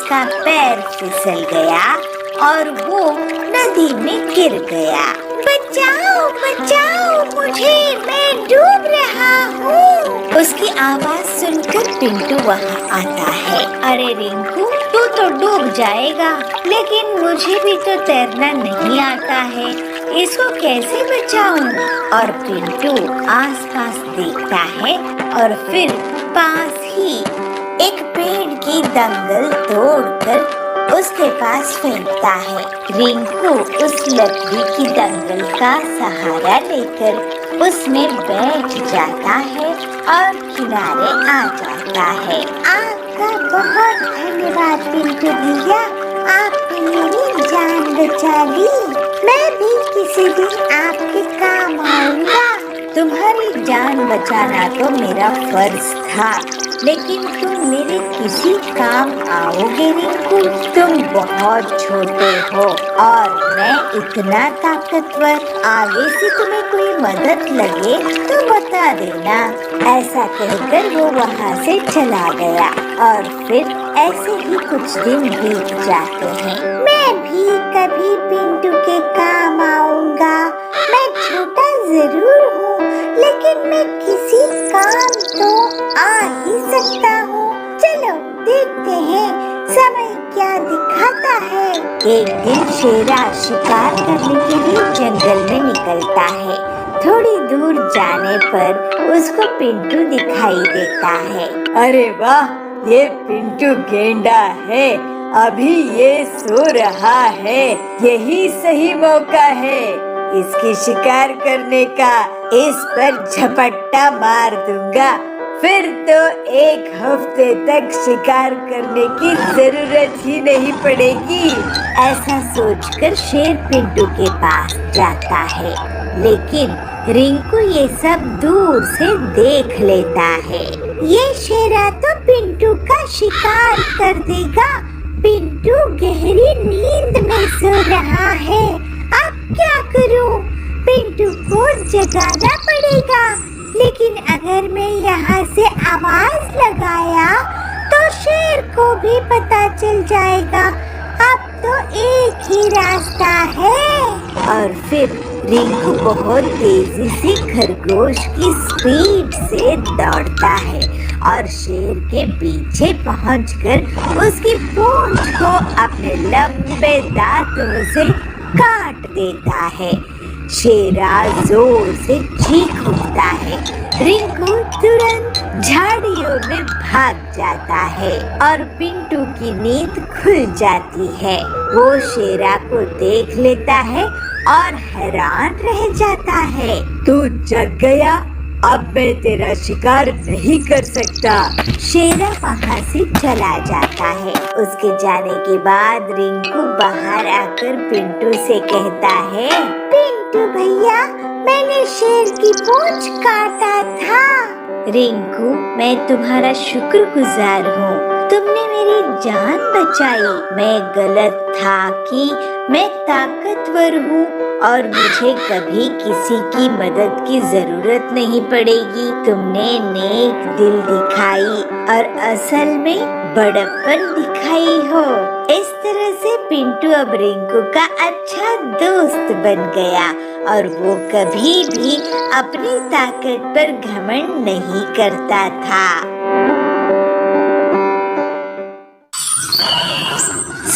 उसका पैर फिसल गया और वो नदी में गिर गया। बचाओ बचाओ मुझे, मैं डूब रहा हूँ। उसकी आवाज सुनकर पिंटू वहाँ आता है। अरे रिंकू, तू तो डूब जाएगा, लेकिन मुझे भी तो तैरना नहीं आता है, इसको कैसे बचाऊं? और पिंटू आसपास देखता है और फिर पास ही एक पेड़ की दंगल तोड़कर उसके पास फेंकता है। रिंकू उस लकड़ी की दंगल का सहारा लेकर उसमें बैठ जाता है और किनारे आ जाता है। आपका बहुत धन्यवाद पिंटू भैया, आपने मेरी जान बचा ली। मैं भी किसी दिन आपके काम आऊंगा। तुम्हारी जान बचाना तो मेरा फर्ज था, लेकिन तुम मेरे किसी काम आओगे रिंकू? तुम बहुत छोटे हो और मैं इतना ताकतवर, आगे से तुम्हें कोई मदद लगे तो बता देना। ऐसा कहकर वो वहाँ से चला गया और फिर ऐसे ही कुछ दिन बीत जाते हैं। मैं भी कभी पिंटू के काम आऊंगा। मैं छोटा जरूर हूँ, लेकिन मैं किसी काम तो आ ही सकता हूँ। चलो देखते हैं समय क्या दिखाता है। एक दिन शेरा शिकार करने के लिए जंगल में निकलता है। थोड़ी दूर जाने पर उसको पिंटू दिखाई देता है। अरे वाह, ये पिंटू गेंडा है, अभी ये सो रहा है। यही सही मौका है इसकी शिकार करने का। इस पर झपट्टा मार दूंगा, फिर तो एक हफ्ते तक शिकार करने की जरूरत ही नहीं पड़ेगी। ऐसा सोचकर शेर पिंटू के पास जाता है, लेकिन रिंकू ये सब दूर से देख लेता है। ये शेरा तो पिंटू का शिकार कर देगा। पिंटू गहरी नींद में सो रहा है। अब क्या करूं? पिंटू को जगाना पड़ेगा, लेकिन अगर मैं यहाँ से आवाज लगाया तो शेर को भी पता चल जाएगा। अब तो एक ही रास्ता है। और फिर रिंकू बहुत तेजी से खरगोश की स्पीड से दौड़ता है और शेर के पीछे पहुंचकर उसकी पूंछ को अपने लंबे दांतों से काट देता है। शेरा जोर से चीख उठता है। रिंकू तुरंत झाड़ियों में भाग जाता है और पिंटू की नींद खुल जाती है। वो शेरा को देख लेता है और हैरान रह जाता है। तू जग गया, अब मैं तेरा शिकार नहीं कर सकता। शेरा वहाँ से चला जाता है। उसके जाने के बाद रिंकू बाहर आकर पिंटू से कहता है, पिंटू भैया, मैंने शेर की पूंछ काटा था। रिंकू, मैं तुम्हारा शुक्रगुजार हूँ, तुमने मेरी जान बचाई। मैं गलत था कि मैं ताकतवर हूँ और मुझे कभी किसी की मदद की जरूरत नहीं पड़ेगी। तुमने नेक दिल दिखाई और असल में बड़प्पन दिखाई हो। इस तरह से पिंटू अब रिंकू का अच्छा दोस्त बन गया और वो कभी भी अपनी ताकत पर घमंड नहीं करता था।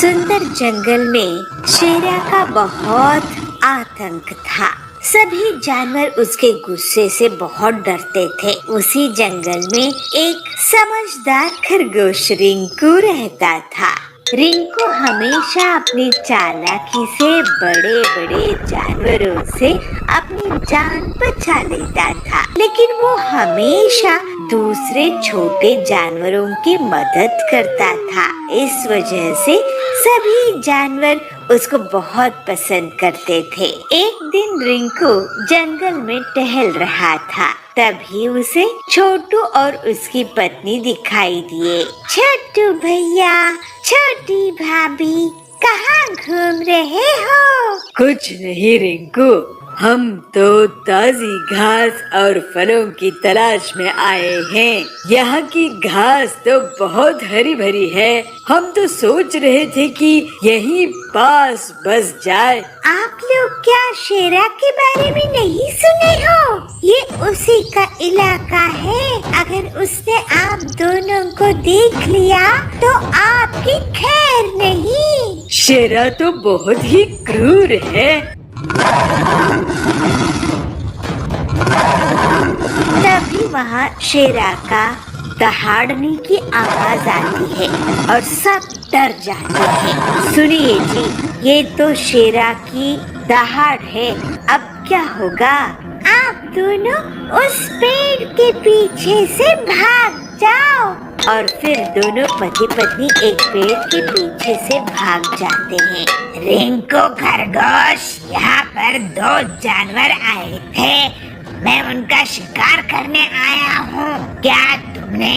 सुंदर जंगल में शेरा का बहुत आतंक था। सभी जानवर उसके गुस्से से बहुत डरते थे। उसी जंगल में एक समझदार खरगोश रिंकू रहता था। रिंकू हमेशा अपनी चालाकी से बड़े बड़े जानवरों से अपनी जान बचा लेता था, लेकिन वो हमेशा दूसरे छोटे जानवरों की मदद करता था। इस वजह से सभी जानवर उसको बहुत पसंद करते थे। एक दिन रिंकू जंगल में टहल रहा था, तभी उसे छोटू और उसकी पत्नी दिखाई दिए। छोटू भैया, छोटी भाभी, कहाँ घूम रहे हो? कुछ नहीं रिंकू, हम तो ताजी घास और फलों की तलाश में आए हैं। यहाँ की घास तो बहुत हरी भरी है। हम तो सोच रहे थे कि यहीं पास बस जाए। आप लोग क्या शेरा के बारे में नहीं सुने हो? ये उसी का इलाका है। अगर उसने आप दोनों को देख लिया तो आपकी खैर नहीं। शेरा तो बहुत ही क्रूर है। तभी वहाँ शेरा का दहाड़ने की आवाज आती है और सब डर जाते हैं। सुनिए जी, ये तो शेरा की दहाड़ है। अब क्या होगा? आप दोनों उस पेड़ के पीछे से भाग जाओ। और फिर दोनों पति पत्नी एक पेड़ के पीछे से भाग जाते हैं। रिंकू खरगोश, यहाँ पर 2 जानवर आए थे। मैं उनका शिकार करने आया हूँ। क्या तुमने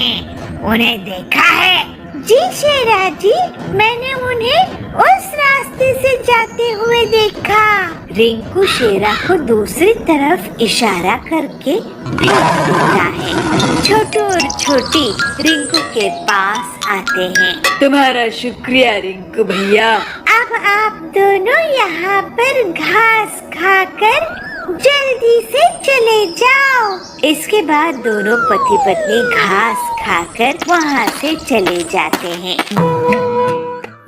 उन्हें देखा है? जी शेरा जी, मैंने उन्हें उस रास्ते से जाते हुए देखा। रिंकू शेरा को दूसरी तरफ इशारा करके भेज देता है। छोटू और छोटी रिंकू के पास आते हैं। तुम्हारा शुक्रिया रिंकू भैया। अब आप दोनों यहाँ पर घास खाकर जल्दी से चले जाओ। इसके बाद दोनों पति पत्नी घास खाकर वहाँ से चले जाते हैं।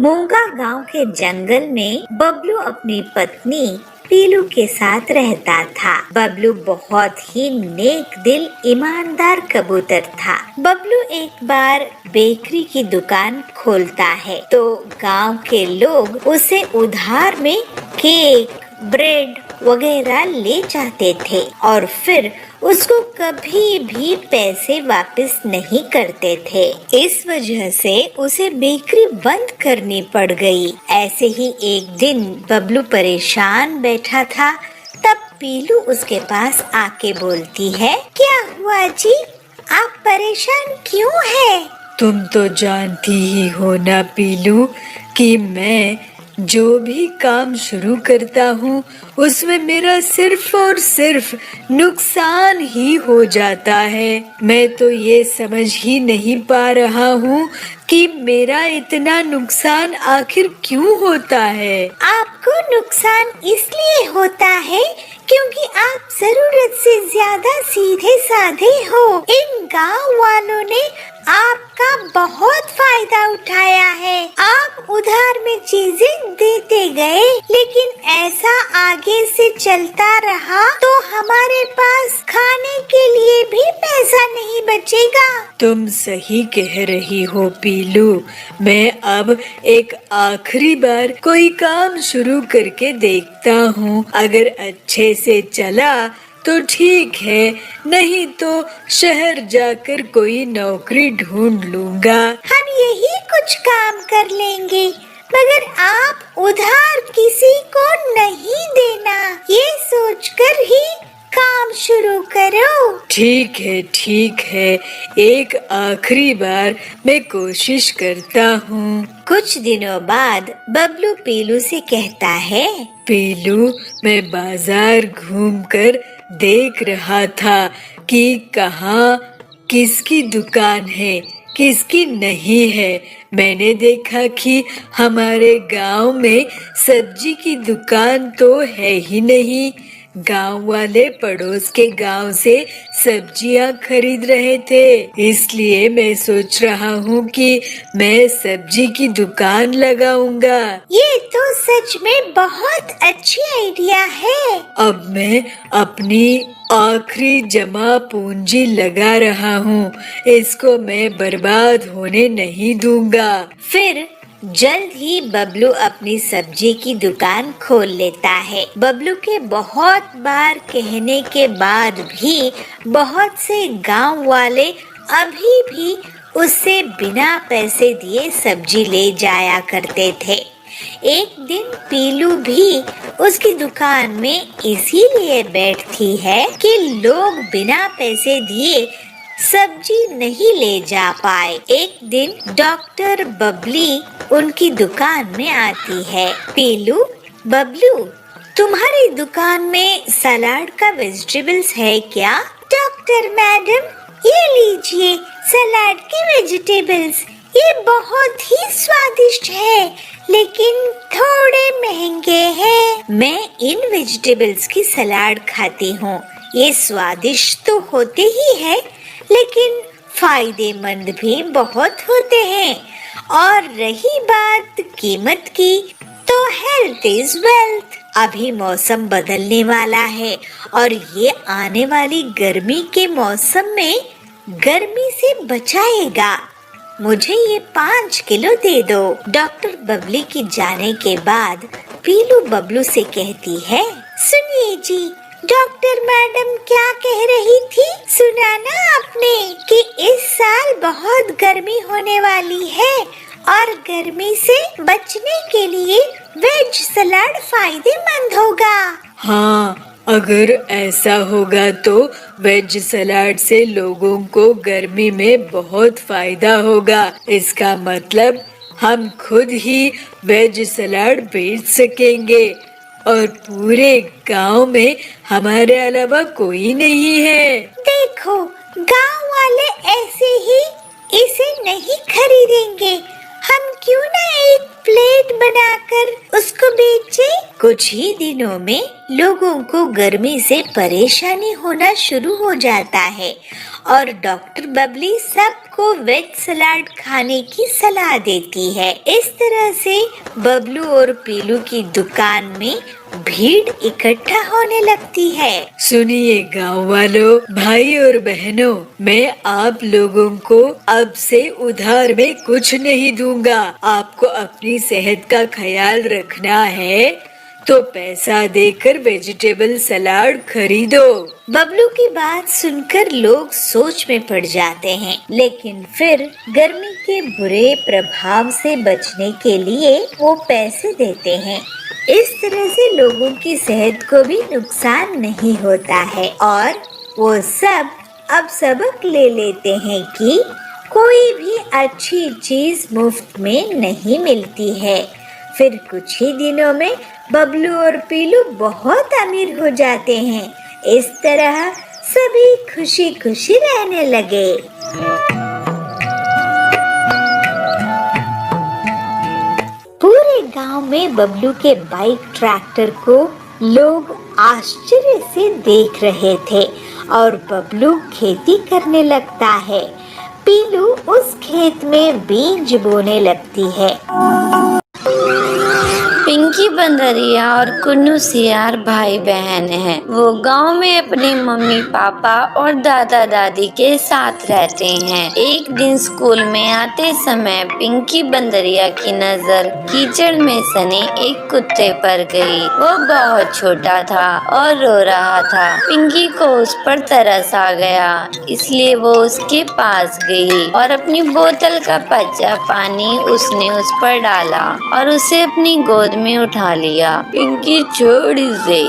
मूंगा गांव के जंगल में बबलू अपनी पत्नी पीलू के साथ रहता था। बबलू बहुत ही नेक दिल ईमानदार कबूतर था। बबलू एक बार बेकरी की दुकान खोलता है तो गांव के लोग उसे उधार में केक, ब्रेड वगैरह ले जाते थे और फिर उसको कभी भी पैसे वापस नहीं करते थे। इस वजह से उसे बेकरी बंद करनी पड़ गई। ऐसे ही एक दिन बबलू परेशान बैठा था, तब पीलू उसके पास आके बोलती है, क्या हुआ जी, आप परेशान क्यों हैं? तुम तो जानती ही हो ना पीलू कि मैं जो भी काम शुरू करता हूँ उसमें मेरा सिर्फ और सिर्फ नुकसान ही हो जाता है। मैं तो ये समझ ही नहीं पा रहा हूँ कि मेरा इतना नुकसान आखिर क्यों होता है। आपको नुकसान इसलिए होता है क्योंकि आप जरूरत से ज्यादा सीधे साधे हो। इन गांव वालों ने आपका बहुत फायदा उठाया है। आप उधार में चीजें देते गए, लेकिन ऐसा आगे से चलता रहा तो हमारे पास खाने के लिए भी पैसा नहीं बचेगा। तुम सही कह रही हो पीलू। मैं अब एक आखिरी बार कोई काम शुरू करके देखता हूँ। अगर अच्छे से चला तो ठीक है, नहीं तो शहर जाकर कोई नौकरी ढूंढ लूंगा। हम यही कुछ काम कर लेंगे, मगर आप उधार किसी को नहीं देना, ये सोचकर ही काम शुरू करो। ठीक है, एक आखिरी बार मैं कोशिश करता हूँ। कुछ दिनों बाद बबलू पीलू से कहता है, पीलू, मैं बाजार घूमकर देख रहा था कि कहाँ किसकी दुकान है, किसकी नहीं है। मैंने देखा कि हमारे गांव में सब्जी की दुकान तो है ही नहीं। गांव वाले पड़ोस के गांव से सब्जियां खरीद रहे थे, इसलिए मैं सोच रहा हूँ कि मैं सब्जी की दुकान लगाऊंगा। ये तो सच में बहुत अच्छी आइडिया है। अब मैं अपनी आखिरी जमा पूंजी लगा रहा हूँ, इसको मैं बर्बाद होने नहीं दूंगा। फिर जल्द ही बबलू अपनी सब्जी की दुकान खोल लेता है। बबलू के बहुत बार कहने के बाद भी बहुत से गांव वाले अभी भी उससे बिना पैसे दिए सब्जी ले जाया करते थे। एक दिन पीलू भी उसकी दुकान में इसीलिए बैठती है कि लोग बिना पैसे दिए सब्जी नहीं ले जा पाए। एक दिन डॉक्टर बबली उनकी दुकान में आती है। पीलू, बबलू, तुम्हारी दुकान में सलाद का वेजिटेबल्स है क्या? डॉक्टर मैडम, ये लीजिए सलाद के वेजिटेबल्स। ये बहुत ही स्वादिष्ट है, लेकिन थोड़े महंगे हैं। मैं इन वेजिटेबल्स की सलाद खाती हूँ। ये स्वादिष्ट तो होते ही है, लेकिन फायदेमंद भी बहुत होते हैं। और रही बात कीमत की, तो हेल्थ इज वेल्थ। अभी मौसम बदलने वाला है और ये आने वाली गर्मी के मौसम में गर्मी से बचाएगा। मुझे ये 5 किलो दे दो। डॉक्टर बबली की जाने के बाद पीलू बबलू से कहती है, सुनिए जी, डॉक्टर मैडम क्या कह रही थी? सुना ना आपने कि इस साल बहुत गर्मी होने वाली है और गर्मी से बचने के लिए वेज सलाद फायदेमंद होगा। हाँ, अगर ऐसा होगा तो वेज सलाद से लोगों को गर्मी में बहुत फायदा होगा। इसका मतलब हम खुद ही वेज सलाद बेच सकेंगे और पूरे गांव में हमारे अलावा कोई नहीं है। देखो, गांव वाले ऐसे ही इसे नहीं खरीदेंगे। हम क्यों ना एक प्लेट बनाकर उसको बेचें? कुछ ही दिनों में लोगों को गर्मी से परेशानी होना शुरू हो जाता है और डॉक्टर बबली सबको वेज सलाद खाने की सलाह देती है। इस तरह से बबलू और पीलू की दुकान में भीड़ इकट्ठा होने लगती है। सुनिए गांव वालों, भाई और बहनों, मैं आप लोगों को अब से उधार में कुछ नहीं दूंगा। आपको अपनी सेहत का ख्याल रखना है तो पैसा देकर वेजिटेबल सलाद खरीदो। बबलू की बात सुनकर लोग सोच में पड़ जाते हैं, लेकिन फिर गर्मी के बुरे प्रभाव से बचने के लिए वो पैसे देते हैं। इस तरह से लोगों की सेहत को भी नुकसान नहीं होता है और वो सब अब सबक ले लेते हैं कि कोई भी अच्छी चीज मुफ्त में नहीं मिलती है। फिर कुछ ही दिनों में बबलू और पीलू बहुत अमीर हो जाते हैं। इस तरह सभी खुशी खुशी रहने लगे। पूरे गांव में बबलू के बाइक ट्रैक्टर को लोग आश्चर्य से देख रहे थे और बबलू खेती करने लगता है। पीलू उस खेत में बीज बोने लगती है। पिंकी बंदरिया और कुन्नू सियार भाई बहन हैं। वो गांव में अपने मम्मी पापा और दादा दादी के साथ रहते हैं। एक दिन स्कूल में आते समय पिंकी बंदरिया की नजर कीचड़ में सने एक कुत्ते पर गई। वो बहुत छोटा था और रो रहा था। पिंकी को उस पर तरस आ गया, इसलिए वो उसके पास गई और अपनी बोतल का बचा पानी उसने उस पर डाला और उसे अपनी गोद में उठा लिया। पिंकी छोड़ इसे,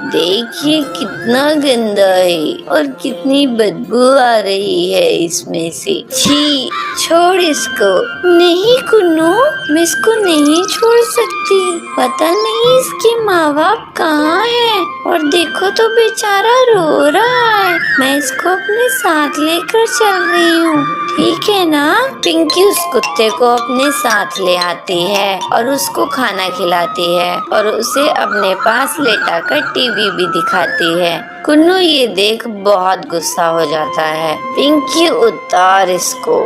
देखिए कितना गंदा है और कितनी बदबू आ रही है इसमें से। छी, छोड़ इसको। नहीं कुन्नू, मैं इसको नहीं छोड़ सकती। पता नहीं इसके माँ बाप कहाँ हैं और देखो तो बेचारा रो रहा है। मैं इसको अपने साथ लेकर चल रही हूँ, ठीक है ना? पिंकी उस कुत्ते को अपने साथ ले आती है और उसको खाना खिलाती है और उसे अपने पास लेटा कर टीवी भी दिखाती है। कुन्नू ये देख बहुत गुस्सा हो जाता है। पिंकी, उतार इसको,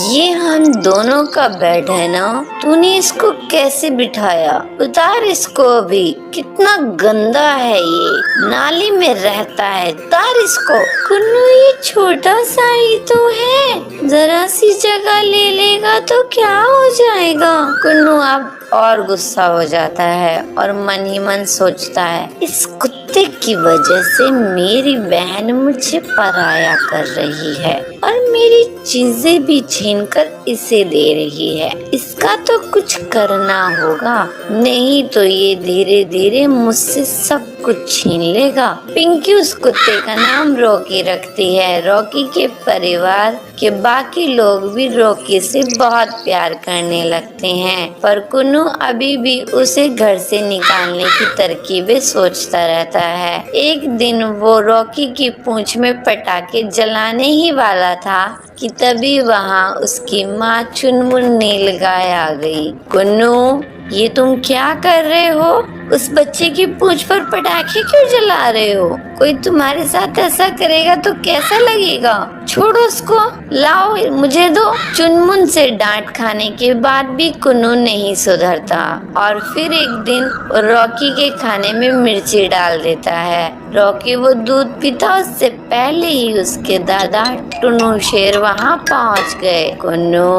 ये हम दोनों का बेड है ना, तूने इसको कैसे बिठाया? उतार इसको अभी, कितना गंदा है ये, नाली में रहता है, उतार इसको। कुन्नू, ये छोटा सा ही तो है, जरा सी जगह ले लेगा तो क्या हो जाएगा? कुन्नू अब और गुस्सा हो जाता है और मन ही मन सोचता है, इस कुत्ते की वजह से मेरी बहन मुझे पराया कर रही है और मेरी चीजें भी छीन कर इसे दे रही है। इसका तो कुछ करना होगा, नहीं तो ये धीरे धीरे मुझसे सब कुछ छीन लेगा। पिंकी उस कुत्ते का नाम रॉकी रखती है। रॉकी के परिवार के बाकी लोग भी रॉकी से बहुत प्यार करने लगते हैं, पर कुन्नू कुन्नू अभी भी उसे घर से निकालने की तरकीबें सोचता रहता है। एक दिन वो रॉकी की पूंछ में पटाखे जलाने ही वाला था कि तभी वहाँ उसकी माँ चुनमुन नीलगाय आ गई। कुन्नू, ये तुम क्या कर रहे हो? उस बच्चे की पूंछ पर पटाखे क्यों जला रहे हो? कोई तुम्हारे साथ ऐसा करेगा तो कैसा लगेगा? छोड़ो उसको, लाओ मुझे दो। चुनमुन से डांट खाने के बाद भी कुन्नू नहीं सुधरता और फिर एक दिन रॉकी के खाने में मिर्ची डाल देता है। रॉकी वो दूध पीता उससे पहले ही उसके दादा टुन्नू शेर वहाँ पहुँच गए। कुन्नू,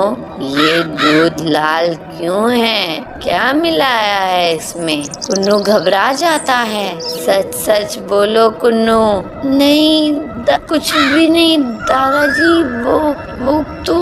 ये दूध लाल क्यों है? क्या मिलाया है इसमें? कुन्नू घबरा जाता है। सच सच बोलो कुन्नू। नहीं कुछ भी नहीं दादाजी, वो तो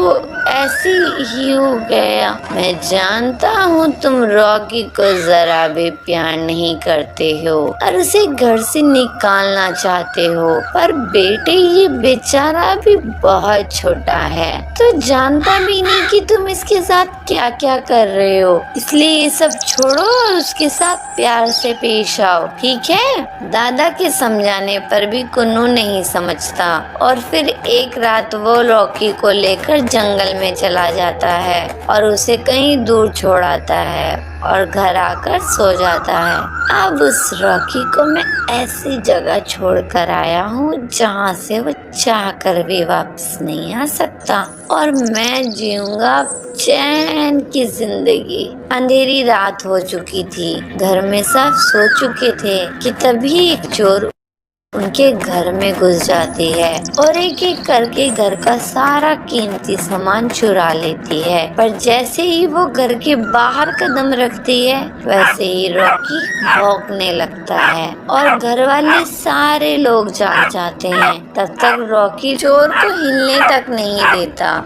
ऐसे ही हो गया। मैं जानता हूँ तुम रॉकी को जरा भी प्यार नहीं करते हो और उसे घर से निकालना चाहते हो, पर बेटे ये बेचारा भी बहुत छोटा है तो जानता भी नहीं कि तुम इसके साथ क्या क्या कर रहे हो, इसलिए ये सब छोड़ो और उसके साथ प्यार से पेश आओ, ठीक है? दादा के समझाने पर भी कुन्नू नहीं समझता और फिर एक रात वो रॉकी को लेकर जंगल में चला जाता है और उसे कहीं दूर छोड़ आता है और घर आकर सो जाता है। अब उस रॉकी को मैं ऐसी जगह छोड़कर आया हूँ जहाँ से वो चाहकर भी वापस नहीं आ सकता और मैं जीऊंगा चैन की जिंदगी। अंधेरी रात हो चुकी थी, घर में सब सो चुके थे कि तभी एक चोर उनके घर में घुस जाती है और एक एक करके घर का सारा कीमती सामान चुरा लेती है। पर जैसे ही वो घर के बाहर कदम रखती है वैसे ही रॉकी भौंकने लगता है और घर वाले सारे लोग जाग जाते हैं। तब तक रॉकी चोर को हिलने तक नहीं देता।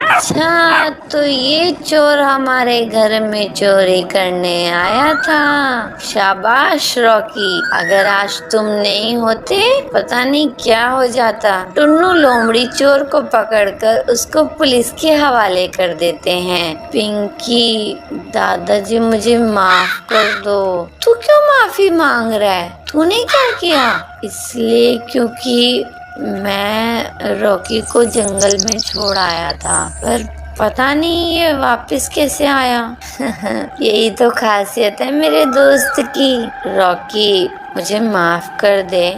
अच्छा, तो ये चोर हमारे घर में चोरी करने आया था। शाबाश रॉकी, अगर आज तुम नहीं होते पता नहीं क्या हो जाता। टुन्नू लोमड़ी चोर को पकड़कर उसको पुलिस के हवाले कर देते हैं। पिंकी, दादाजी मुझे माफ कर दो। तू क्यों माफी मांग रहा है? तूने क्या किया? इसलिए क्योंकि मैं रॉकी को जंगल में छोड़ आया था, पर पता नहीं ये वापस कैसे आया। यही तो खासियत है मेरे दोस्त की। रॉकी, मुझे माफ कर दे।